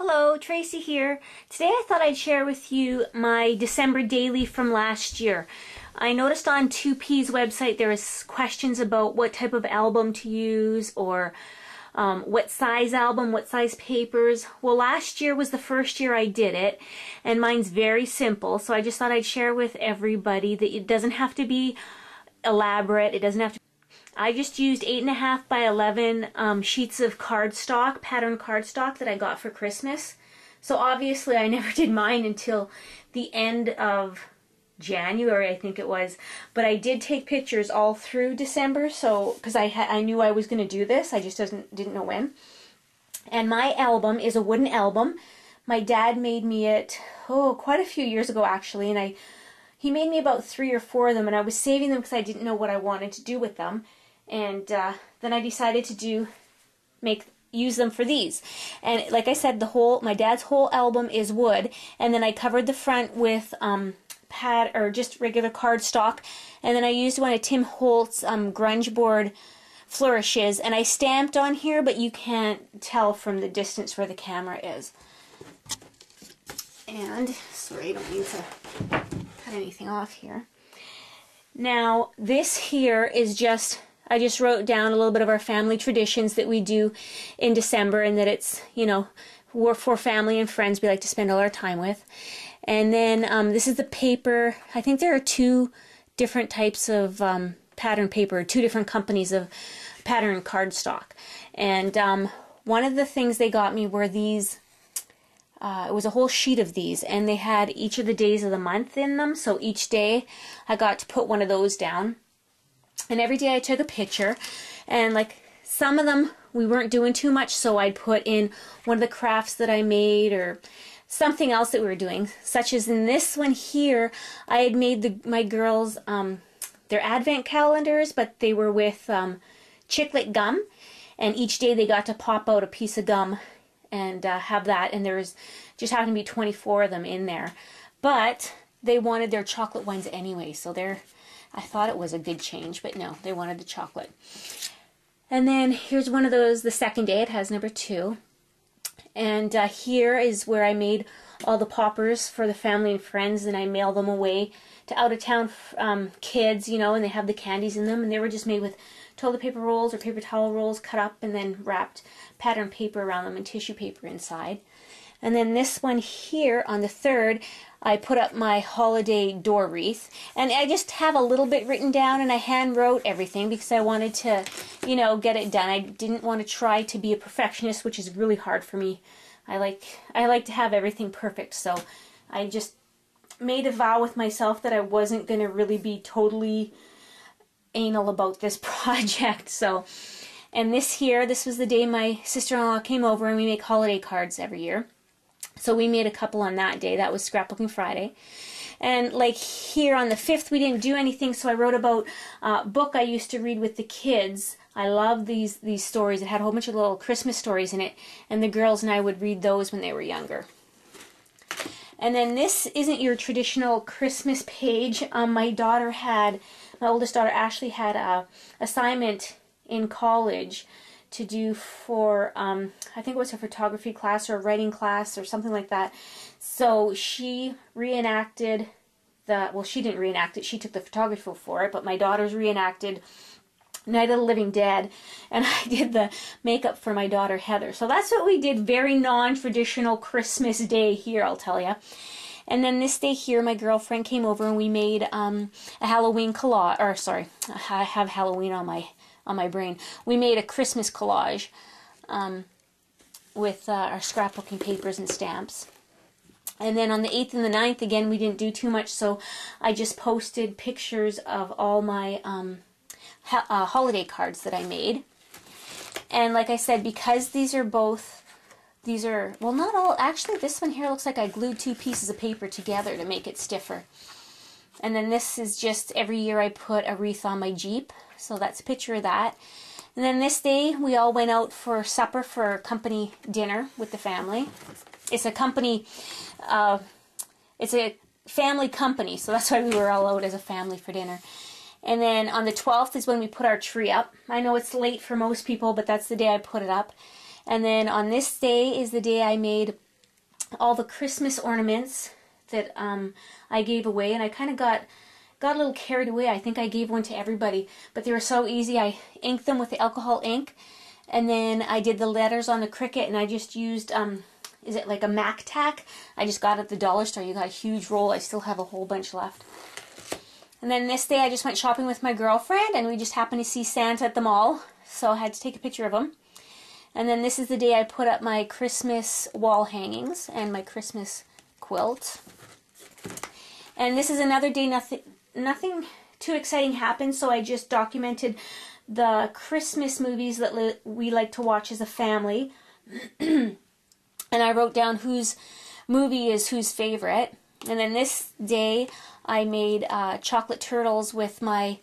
Hello, Tracy here. Today I thought I'd share with you my December daily from last year. I noticed on 2P's website there was questions about what type of album to use or what size album, what size papers. Well, last year was the first year I did it, and mine's very simple, so I just thought I'd share with everybody that it doesn't have to be elaborate. It doesn't have to. I just used 8.5 by 11 sheets of cardstock, pattern cardstock that I got for Christmas. So obviously I never did mine until the end of January, I think it was. But I did take pictures all through December, so because I knew I was going to do this, I just didn't know when. And my album is a wooden album. My dad made me it quite a few years ago actually, and he made me about 3 or 4 of them, and I was saving them because I didn't know what I wanted to do with them. And then I decided to use them for these. And like I said, my dad's whole album is wood, and then I covered the front with just regular cardstock, and then I used one of Tim Holtz grunge board flourishes, and I stamped on here, but you can't tell from the distance where the camera is. And sorry, I don't mean to cut anything off here. Now this here is I just wrote down a little bit of our family traditions that we do in December, and that it's, we're for family and friends we like to spend all our time with. And then this is the paper. I think there are 2 different types of pattern paper, 2 different companies of pattern cardstock. And one of the things they got me were these. It was a whole sheet of these, and they had each of the days of the month in them, so each day I got to put one of those down. And every day I took a picture, and like some of them we weren't doing too much, so I'd put in one of the crafts that I made or something else that we were doing, such as in this one here, I had made my girls their advent calendars, but they were with chiclet gum, and each day they got to pop out a piece of gum and have that, and there was just happened to be 24 of them in there, but they wanted their chocolate ones anyway, so I thought it was a good change, but no, they wanted the chocolate. And then here's one of those, the second day. It has number 2, and here is where I made all the poppers for the family and friends, and I mailed them away to out-of-town kids, and they have the candies in them, and they were just made with toilet paper rolls or paper towel rolls cut up and then wrapped pattern paper around them and tissue paper inside. And then this one here on the 3rd, I put up my holiday door wreath, and I just have a little bit written down, and I hand wrote everything because I wanted to, get it done. I didn't want to try to be a perfectionist, which is really hard for me. I like to have everything perfect, so I just made a vow with myself that I wasn't going to really be totally anal about this project. So, and this was the day my sister-in-law came over, and we make holiday cards every year. So we made a couple on that day. That was Scrapbooking Friday. And like here on the 5th, we didn't do anything, so I wrote about a book I used to read with the kids. I love these stories. It had a whole bunch of little Christmas stories in it, and the girls and I would read those when they were younger. And then this isn't your traditional Christmas page. My oldest daughter Ashley had a assignment in college to do for, I think it was a photography class or a writing class or something like that. So she reenacted she didn't reenact it, she took the photography for it, but my daughters reenacted Night of the Living Dead, and I did the makeup for my daughter Heather. So that's what we did, very non-traditional Christmas day here, I'll tell you. And then this day here, my girlfriend came over and we made a Halloween collage, or sorry, I have Halloween on my brain. We made a Christmas collage with our scrapbooking papers and stamps. And then on the 8th and the 9th, again, we didn't do too much, so I just posted pictures of all my holiday cards that I made. And like I said, because these are, well, not all, actually this one here looks like I glued 2 pieces of paper together to make it stiffer. And then this is just every year I put a wreath on my Jeep, so that's a picture of that. And then this day we all went out for supper for company dinner with the family. It's a company, it's a family company, so that's why we were all out as a family for dinner. And then on the 12th is when we put our tree up. I know it's late for most people, but that's the day I put it up. And then on this day is the day I made all the Christmas ornaments that I gave away, and I kind of got a little carried away. I think I gave one to everybody, but they were so easy. I inked them with the alcohol ink, and then I did the letters on the Cricut, and I just used, is it like a Mac tack? I just got it at the dollar store. You got a huge roll. I still have a whole bunch left. And then this day I just went shopping with my girlfriend, and we just happened to see Santa at the mall, so I had to take a picture of him. And then this is the day I put up my Christmas wall hangings and my Christmas quilt. And this is another day nothing too exciting happened, so I just documented the Christmas movies that we like to watch as a family. And I wrote down whose movie is whose favorite. And then this day I made chocolate turtles with my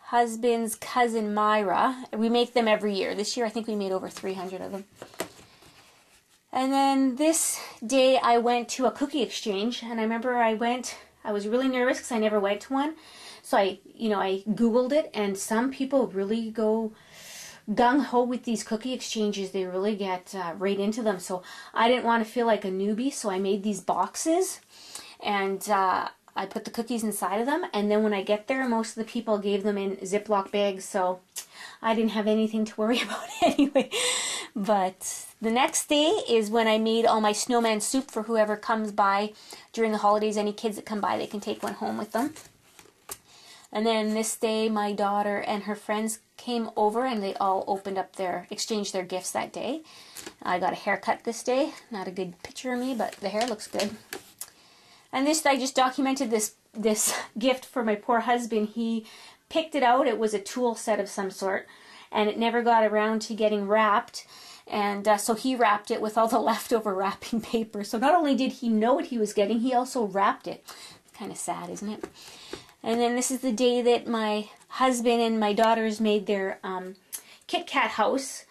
husband's cousin Myra. We make them every year. This year I think we made over 300 of them. And then this day I went to a cookie exchange, and I remember I was really nervous because I never went to one. So I Googled it, and some people really go gung-ho with these cookie exchanges. They really get right into them. So I didn't want to feel like a newbie, so I made these boxes, and I put the cookies inside of them, and then when I get there, most of the people gave them in Ziploc bags, so I didn't have anything to worry about anyway. But the next day is when I made all my snowman soup for whoever comes by during the holidays. Any kids that come by, they can take one home with them. And then this day, my daughter and her friends came over, and they all exchanged their gifts that day. I got a haircut this day. Not a good picture of me, but the hair looks good. And this, I just documented this gift for my poor husband. He picked it out. It was a tool set of some sort, and it never got around to getting wrapped. And so he wrapped it with all the leftover wrapping paper. So not only did he know what he was getting, he also wrapped it. Kind of sad, isn't it? And then this is the day that my husband and my daughters made their Kit Kat house.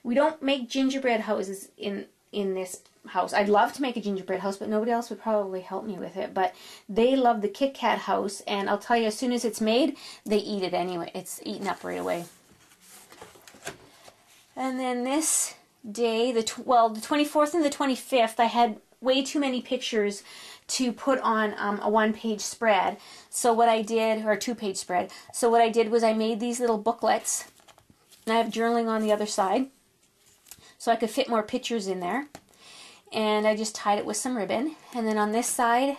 We don't make gingerbread houses in this house. I'd love to make a gingerbread house, but nobody else would probably help me with it. But they love the Kit Kat house, and I'll tell you, as soon as it's made, they eat it anyway. It's eaten up right away. And then this day, the 24th and the 25th, I had way too many pictures to put on a one-page spread. So what I did, or a two-page spread. So what I did was I made these little booklets, and I have journaling on the other side, so I could fit more pictures in there. And I just tied it with some ribbon. And then on this side,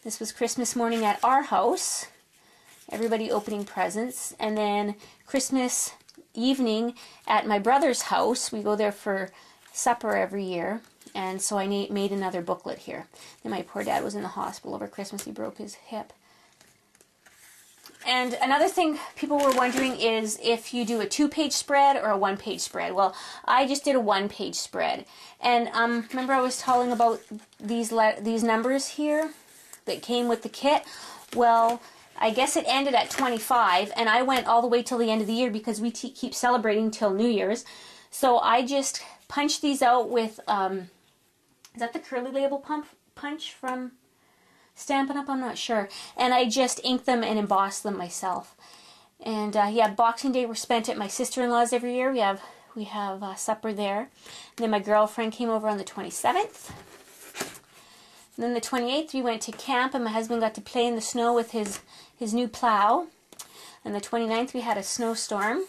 this was Christmas morning at our house. Everybody opening presents. And then Christmas evening at my brother's house. We go there for supper every year. And so I made another booklet here. Then my poor dad was in the hospital over Christmas. He broke his hip. And another thing people were wondering is if you do a two-page spread or a one-page spread. Well, I just did a one-page spread. And remember I was telling about these numbers here that came with the kit? Well, I guess it ended at 25, and I went all the way till the end of the year because we keep celebrating till New Year's. So I just punched these out with, is that the Curly Label punch from Stampin' Up? I'm not sure. And I just inked them and embossed them myself. And yeah, Boxing Day we're spent at my sister-in-law's every year. We have supper there. And then my girlfriend came over on the 27th. And then the 28th we went to camp, and my husband got to play in the snow with his new plow. And the 29th we had a snowstorm.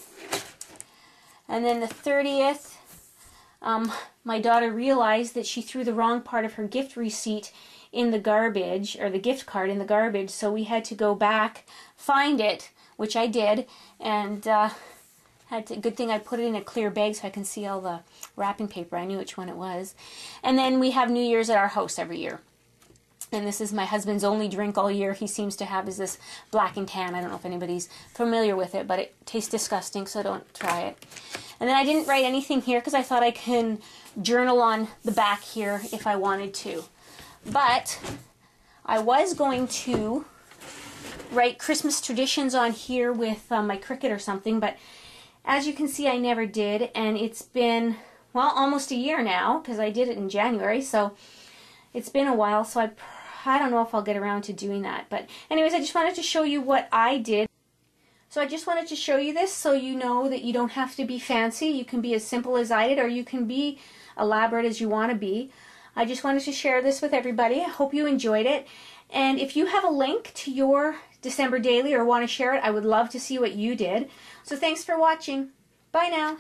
And then the 30th, my daughter realized that she threw the wrong part of her gift receipt in the garbage, or the gift card in the garbage, so we had to go back, find it, which I did, and good thing I put it in a clear bag so I can see all the wrapping paper. I knew which one it was. And then we have New Year's at our house every year. And this is my husband's only drink all year. He seems to have is this black and tan. I don't know if anybody's familiar with it, but it tastes disgusting, so don't try it. And then I didn't write anything here because I thought I can journal on the back here if I wanted to. But I was going to write Christmas traditions on here with my Cricut or something, but as you can see I never did, and it's been, well, almost a year now because I did it in January, so it's been a while, so I don't know if I'll get around to doing that. But anyways, I just wanted to show you what I did. So I just wanted to show you this so you know that you don't have to be fancy. You can be as simple as I did, or you can be elaborate as you want to be. I just wanted to share this with everybody. I hope you enjoyed it. And if you have a link to your December daily or want to share it, I would love to see what you did. So thanks for watching. Bye now.